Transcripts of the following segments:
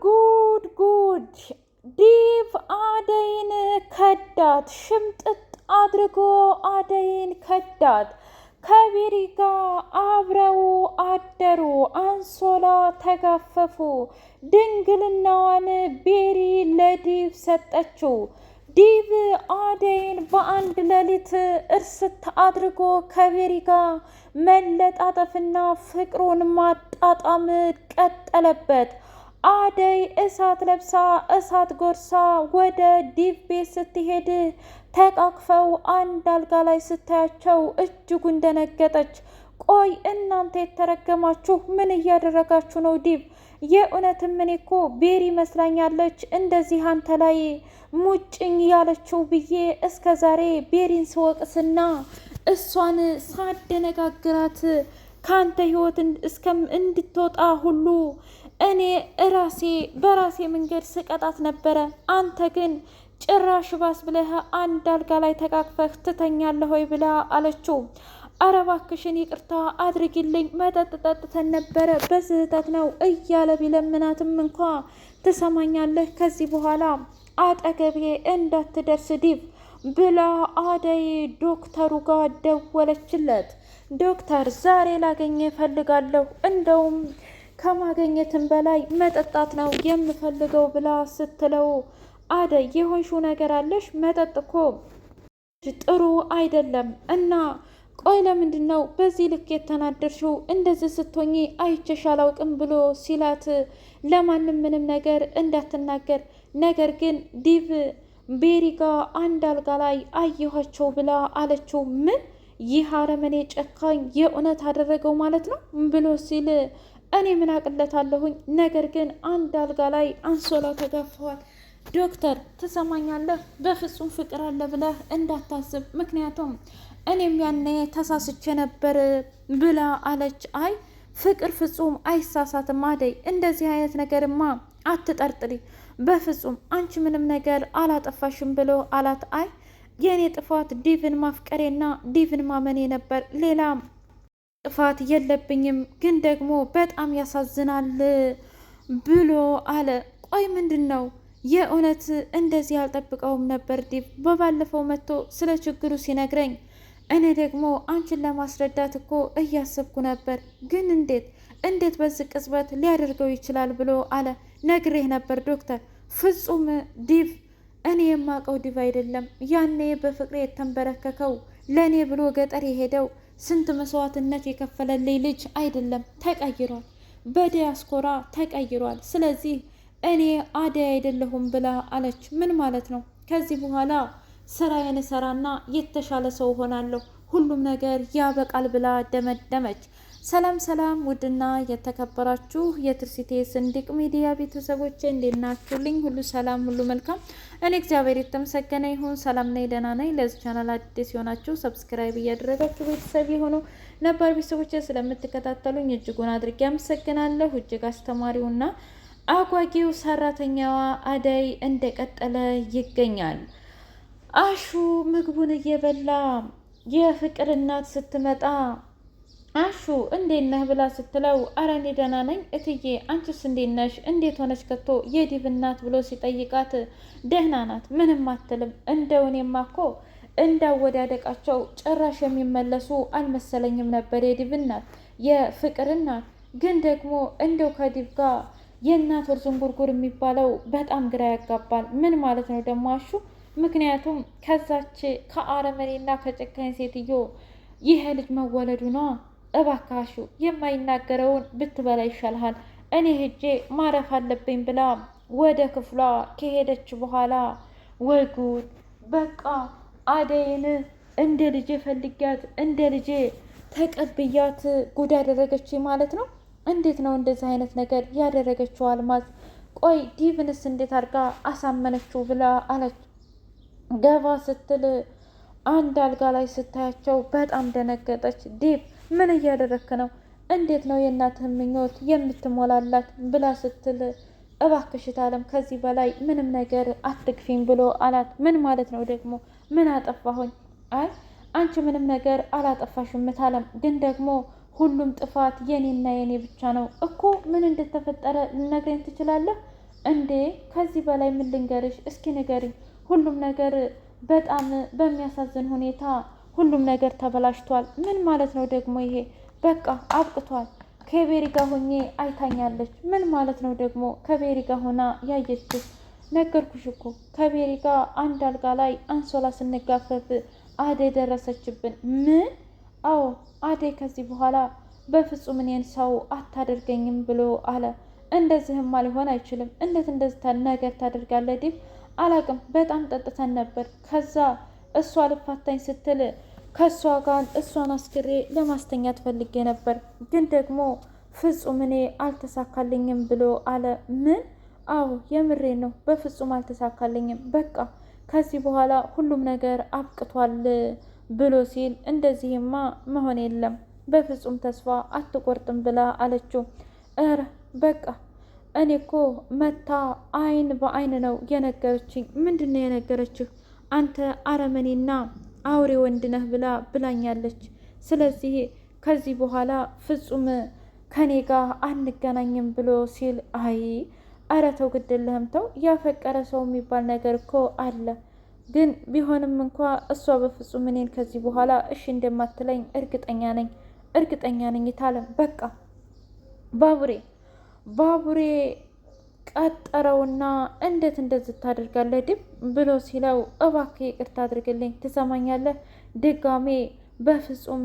ጉድ ጉድ! ዲቭ አደይን ከዳት። ሽምጥጥ አድርጎ አደይን ከዳት። ከቤሪ ጋር አብረው አደሩ። አንሶላ ተጋፈፉ። ድንግልናዋን ቤሪ ለዲቭ ሰጠችው። ዲቭ አደይን በአንድ ሌሊት እርስት አድርጎ ከቤሪ ጋር መለጣጠፍና ፍቅሩን ማጣጣም ቀጠለበት። አደይ እሳት ለብሳ እሳት ጎርሳ ወደ ዲቭ ቤት ስትሄድ ተቃቅፈው አንድ አልጋ ላይ ስታያቸው እጅጉን ደነገጠች። ቆይ እናንተ የተረገማችሁ ምን እያደረጋችሁ ነው? ዲቭ የእውነትም እኔ እኮ ቤሪ መስላኛለች እንደዚህ አንተ ላይ ሙጭኝ ያለችው ብዬ እስከ ዛሬ ቤሪን ስወቅስና እሷን ሳደነጋግራት ከአንተ ህይወት እንድትወጣ ሁሉ እኔ በራሴ መንገድ ስቀጣት ነበረ። አንተ ግን ጭራሽ ባስ ብለህ አንድ አልጋ ላይ ተቃቅፈህ ትተኛለህ ወይ ብላ አለችው። አረ እባክሽን ይቅርታ አድርጊልኝ፣ መጠጥ ጠጥተን ነበረ በስህተት ነው እያለ ቢለምናትም እንኳ ትሰማኛለህ፣ ከዚህ በኋላ አጠገቤ እንዳትደርስ ዲቭ ብላ አደይ ዶክተሩ ጋር ደወለችለት። ዶክተር ዛሬ ላገኘ እፈልጋለሁ፣ እንደውም ከማገኘትም በላይ መጠጣት ነው የምፈልገው ብላ ስትለው አደይ የሆንሽው ነገር አለሽ? መጠጥ እኮ ጥሩ አይደለም እና ቆይ ለምንድን ነው በዚህ ልክ የተናደርሽው? እንደዚህ ስትሆኚ አይቼሽ አላውቅም ብሎ ሲላት ለማንም ምንም ነገር እንዳትናገር፣ ነገር ግን ዲቭ ቤሪ ጋ አንድ አልጋ ላይ አየኋቸው ብላ አለችው። ምን? ይህ አረመኔ ጨካኝ የእውነት አደረገው ማለት ነው ብሎ ሲል እኔ ምን አቅለታለሁኝ፣ ነገር ግን አንድ አልጋ ላይ አንሶላ ተጋፈዋል። ዶክተር ትሰማኛለህ? በፍጹም ፍቅር አለ ብለህ እንዳታስብ፣ ምክንያቱም እኔም ያኔ ተሳስቼ ነበር ብላ አለች። አይ ፍቅር ፍጹም አይሳሳትም አደይ፣ እንደዚህ አይነት ነገርማ አትጠርጥሪ፣ በፍጹም አንቺ ምንም ነገር አላጠፋሽም ብሎ አላት። አይ የእኔ ጥፋት ዲቭን ማፍቀሬና ዲቭን ማመኔ ነበር፣ ሌላ ጥፋት የለብኝም፣ ግን ደግሞ በጣም ያሳዝናል ብሎ አለ። ቆይ ምንድን ነው? የእውነት እንደዚህ አልጠብቀውም ነበር። ዲቭ በባለፈው መጥቶ ስለ ችግሩ ሲነግረኝ እኔ ደግሞ አንቺን ለማስረዳት እኮ እያሰብኩ ነበር፣ ግን እንዴት በዚህ ቅጽበት ሊያደርገው ይችላል ብሎ አለ። ነግሬህ ነበር ዶክተር፣ ፍጹም ዲቭ እኔ የማውቀው ዲቭ አይደለም። ያኔ በፍቅሬ የተንበረከከው ለእኔ ብሎ ገጠር የሄደው ስንት መስዋዕትነት የከፈለልኝ ልጅ አይደለም፣ ተቀይሯል፣ በዲያስፖራ ተቀይሯል። ስለዚህ እኔ አደይ አይደለሁም ብላ አለች። ምን ማለት ነው? ከዚህ በኋላ ስራዬን እሰራና የተሻለ ሰው ሆናለሁ፣ ሁሉም ነገር ያበቃል ብላ ደመደመች። ሰላም ሰላም! ውድና የተከበራችሁ የትርሲቴ ስንድቅ ሚዲያ ቤተሰቦች እንዴት ናችሁልኝ? ሁሉ ሰላም፣ ሁሉ መልካም። እኔ እግዚአብሔር የተመሰገነ ይሁን ሰላም ነኝ፣ ደህና ነኝ። ለዚህ ቻናል አዲስ የሆናችሁ ሰብስክራይብ እያደረጋችሁ ቤተሰብ የሆኑ ነባር ቤተሰቦች ስለምትከታተሉኝ እጅጉን አድርጌ አመሰግናለሁ። እጅግ አስተማሪውና አጓጊው ሰራተኛዋ አደይ እንደቀጠለ ይገኛል። አሹ ምግቡን እየበላ የፍቅር እናት ስትመጣ አሹ እንዴት ነህ ብላ ስትለው አረ እኔ ደህና ነኝ እትዬ፣ አንቺስ እንዴት ነሽ? እንዴት ሆነች ከቶ የዲቭ እናት ብሎ ሲጠይቃት ደህና ናት፣ ምንም አትልም። እንደው እኔማ እኮ እንዳወዳደቃቸው ጭራሽ የሚመለሱ አልመሰለኝም ነበር የዲቭ እናት የፍቅር እናት። ግን ደግሞ እንደው ከዲቭ ጋር የእናት ወር ዝንጉርጉር የሚባለው በጣም ግራ ያጋባል። ምን ማለት ነው ደግሞ አሹ? ምክንያቱም ከዛች ከአረመኔና ከጨካኝ ሴትዮ ይሄ ልጅ መወለዱ ነዋ። እባካሹ የማይናገረውን ብትበላ ይሻልሃል፣ እኔ ሄጄ ማረፍ አለብኝ ብላ ወደ ክፍሏ ከሄደች በኋላ ወይ ጉድ! በቃ አደይን እንደ ልጄ ፈልጊያት እንደ ልጄ ተቀብያት ጉድ ያደረገች ማለት ነው። እንዴት ነው እንደዚህ አይነት ነገር ያደረገችው አልማዝ? ቆይ ዲቭንስ እንዴት አድርጋ አሳመነችው ብላ አለች። ገባ ስትል አንድ አልጋ ላይ ስታያቸው በጣም ደነገጠች። ዲቭ ምን እያደረክ ነው? እንዴት ነው የእናትህን ምኞት የምትሞላላት ብላ ስትል እባክሽ ታለም ከዚህ በላይ ምንም ነገር አትግፊኝ ብሎ አላት። ምን ማለት ነው ደግሞ? ምን አጠፋሁኝ? አይ አንቺ ምንም ነገር አላጠፋሽም ታለም፣ ግን ደግሞ ሁሉም ጥፋት የኔና የኔ ብቻ ነው እኮ። ምን እንደተፈጠረ ልነግረኝ ትችላለህ? እንዴ ከዚህ በላይ ምን ልንገርሽ? እስኪ ንገሪኝ። ሁሉም ነገር በጣም በሚያሳዝን ሁኔታ ሁሉም ነገር ተበላሽቷል። ምን ማለት ነው ደግሞ ይሄ? በቃ አብቅቷል። ከቤሪ ጋር ሆኜ አይታኛለች። ምን ማለት ነው ደግሞ ከቤሪ ጋር ሆና ያየችው? ነገርኩሽ እኮ ከቤሪ ጋር አንድ አልጋ ላይ አንሶላ ስንጋፈፍ አደይ ደረሰችብን። ምን? አዎ አደይ ከዚህ በኋላ በፍጹም እኔን ሰው አታደርገኝም ብሎ አለ። እንደዚህማ ሊሆን አይችልም። እንዴት እንደዚህ ነገር ታደርጋለህ ዲብ? አላቅም። በጣም ጠጥተን ነበር። ከዛ እሷ ልፋታኝ ስትል ከእሷ ጋር እሷን አስክሬ ለማስተኛት ፈልጌ ነበር፣ ግን ደግሞ ፍጹም እኔ አልተሳካልኝም ብሎ አለ። ምን? አዎ የምሬ ነው። በፍጹም አልተሳካልኝም። በቃ ከዚህ በኋላ ሁሉም ነገር አብቅቷል ብሎ ሲል እንደዚህማ መሆን የለም በፍጹም ተስፋ አትቆርጥም ብላ አለችው። እረ በቃ እኔ እኮ መታ አይን በአይን ነው የነገረችኝ። ምንድን ነው የነገረችህ? አንተ አረመኔና አውሬ ወንድ ነህ ብላ ብላኛለች። ስለዚህ ከዚህ በኋላ ፍጹም ከኔ ጋር አንገናኝም ብሎ ሲል አይ አረ ተው ግድልህም ተው። ያፈቀረ ሰው የሚባል ነገር እኮ አለ። ግን ቢሆንም እንኳ እሷ በፍጹም እኔን ከዚህ በኋላ እሺ እንደማትለኝ እርግጠኛ ነኝ ታለም። በቃ ባቡሬ ቀጠረውና እንዴት እንደዚህ ታደርጋለህ ድብ ብሎ ሲለው እባክህ ይቅርታ አድርግልኝ፣ ትሰማኛለህ? ድጋሜ በፍጹም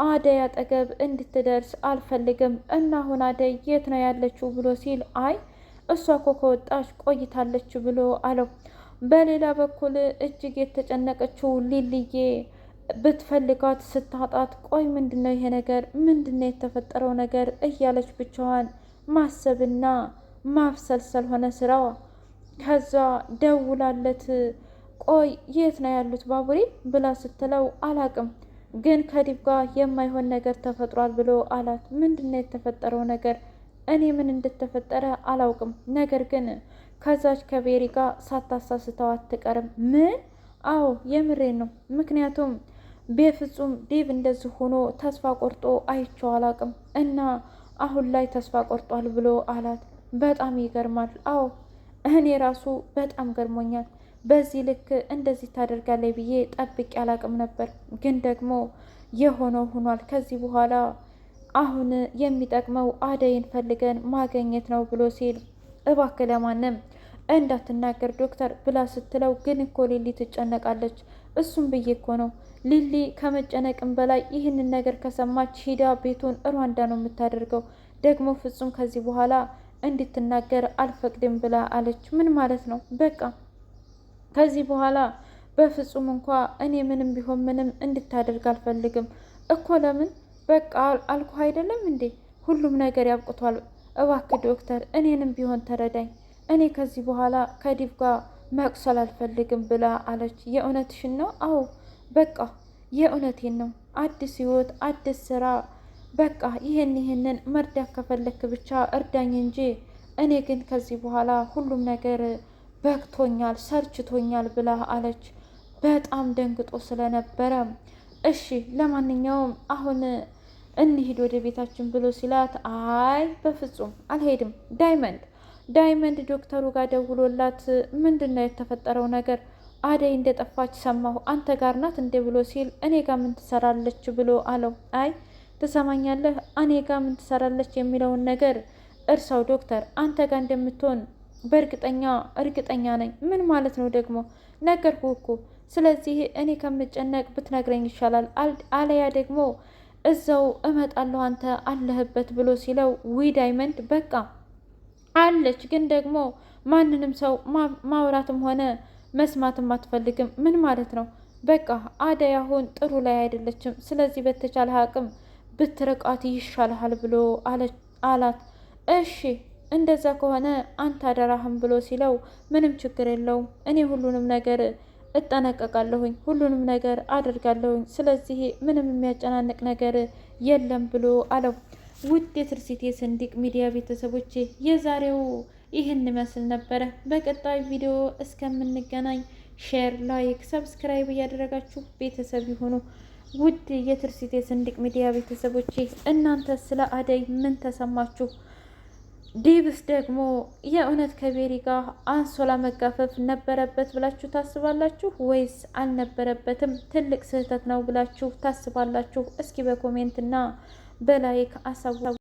አደይ አጠገብ እንድትደርስ አልፈልግም እና አሁን አደይ የት ነው ያለችው ብሎ ሲል አይ እሷ እኮ ከወጣች ቆይታለች ብሎ አለው። በሌላ በኩል እጅግ የተጨነቀችው ሊልዬ ብትፈልጋት ስታጣት ቆይ ምንድነው ይሄ ነገር? ምንድነው የተፈጠረው ነገር እያለች ብቻዋን ማሰብና ማብሰልሰል ሆነ ስራዋ። ከዛ ደውላለት ቆይ የት ነው ያሉት ባቡሬ ብላ ስትለው አላቅም፣ ግን ከዲብ ጋር የማይሆን ነገር ተፈጥሯል ብሎ አላት። ምንድነው የተፈጠረው ነገር? እኔ ምን እንደተፈጠረ አላውቅም፣ ነገር ግን ከዛች ከቤሪ ጋር ሳታሳስተው አትቀርም። ምን? አዎ የምሬን ነው። ምክንያቱም በፍጹም ዴቭ እንደዚህ ሆኖ ተስፋ ቆርጦ አይቼው አላቅም እና አሁን ላይ ተስፋ ቆርጧል ብሎ አላት። በጣም ይገርማል። አዎ እኔ ራሱ በጣም ገርሞኛል። በዚህ ልክ እንደዚህ ታደርጋለች ብዬ ጠብቄ አላቅም ነበር፣ ግን ደግሞ የሆነው ሆኗል። ከዚህ በኋላ አሁን የሚጠቅመው አደይን ፈልገን ማገኘት ነው ብሎ ሲል እባክህ ለማንም እንዳትናገር ዶክተር ብላ ስትለው ግን እኮ ሊሊ ትጨነቃለች። እሱም ብዬ እኮ ነው። ሊሊ ከመጨነቅም በላይ ይህንን ነገር ከሰማች ሂዳ ቤቱን ሩዋንዳ ነው የምታደርገው። ደግሞ ፍጹም ከዚህ በኋላ እንድትናገር አልፈቅድም ብላ አለች። ምን ማለት ነው? በቃ ከዚህ በኋላ በፍጹም እንኳ እኔ ምንም ቢሆን ምንም እንድታደርግ አልፈልግም እኮ። ለምን? በቃ አልኩ አይደለም እንዴ? ሁሉም ነገር ያብቅቷል። እባክህ ዶክተር እኔንም ቢሆን ተረዳኝ። እኔ ከዚህ በኋላ ከዲብ ጋር መቁሰል አልፈልግም ብላ አለች። የእውነትሽን ነው? አዎ በቃ የእውነቴን ነው። አዲስ ህይወት፣ አዲስ ስራ። በቃ ይህንን መርዳት ከፈለክ ብቻ እርዳኝ እንጂ እኔ ግን ከዚህ በኋላ ሁሉም ነገር በቅቶኛል፣ ሰልችቶኛል ብላ አለች። በጣም ደንግጦ ስለነበረ እሺ ለማንኛውም አሁን እንሂድ ወደ ቤታችን ብሎ ሲላት አይ በፍጹም አልሄድም። ዳይመንድ ዶክተሩ ጋር ደውሎላት ምንድን ነው የተፈጠረው ነገር? አደይ እንደጠፋች ሰማሁ፣ አንተ ጋር ናት እንዴ ብሎ ሲል እኔ ጋር ምን ትሰራለች ብሎ አለው። አይ ትሰማኛለህ፣ እኔ ጋር ምን ትሰራለች የሚለውን ነገር እርሳው ዶክተር፣ አንተ ጋር እንደምትሆን እርግጠኛ ነኝ። ምን ማለት ነው ደግሞ? ነገርኩህ እኮ። ስለዚህ እኔ ከምጨነቅ ብትነግረኝ ይሻላል፣ አለያ ደግሞ እዛው እመጣለሁ አንተ አለህበት ብሎ ሲለው ዊ ዳይመንድ በቃ አለች፣ ግን ደግሞ ማንንም ሰው ማውራትም ሆነ መስማትም አትፈልግም። ምን ማለት ነው? በቃ አደይ አሁን ጥሩ ላይ አይደለችም። ስለዚህ በተቻለ አቅም ብትርቃት ይሻልሃል ብሎ አላት። እሺ እንደዛ ከሆነ አንተ አደራህም ብሎ ሲለው ምንም ችግር የለውም፣ እኔ ሁሉንም ነገር እጠነቀቃለሁኝ፣ ሁሉንም ነገር አደርጋለሁኝ። ስለዚህ ምንም የሚያጨናንቅ ነገር የለም ብሎ አለው። ውድ የትርሲት የሰንዲቅ ሚዲያ ቤተሰቦች የዛሬው ይህን ይመስል ነበረ። በቀጣይ ቪዲዮ እስከምንገናኝ ሼር፣ ላይክ፣ ሰብስክራይብ እያደረጋችሁ ቤተሰብ ይሁኑ። ውድ የትርሲት የሰንዲቅ ሚዲያ ቤተሰቦች እናንተ ስለ አደይ ምን ተሰማችሁ? ዴቭስ ደግሞ የእውነት ከቤሪ ጋር አንሶላ መጋፈፍ ነበረበት ብላችሁ ታስባላችሁ ወይስ አልነበረበትም? ትልቅ ስህተት ነው ብላችሁ ታስባላችሁ? እስኪ በኮሜንትና በላይክ አሳውቁ።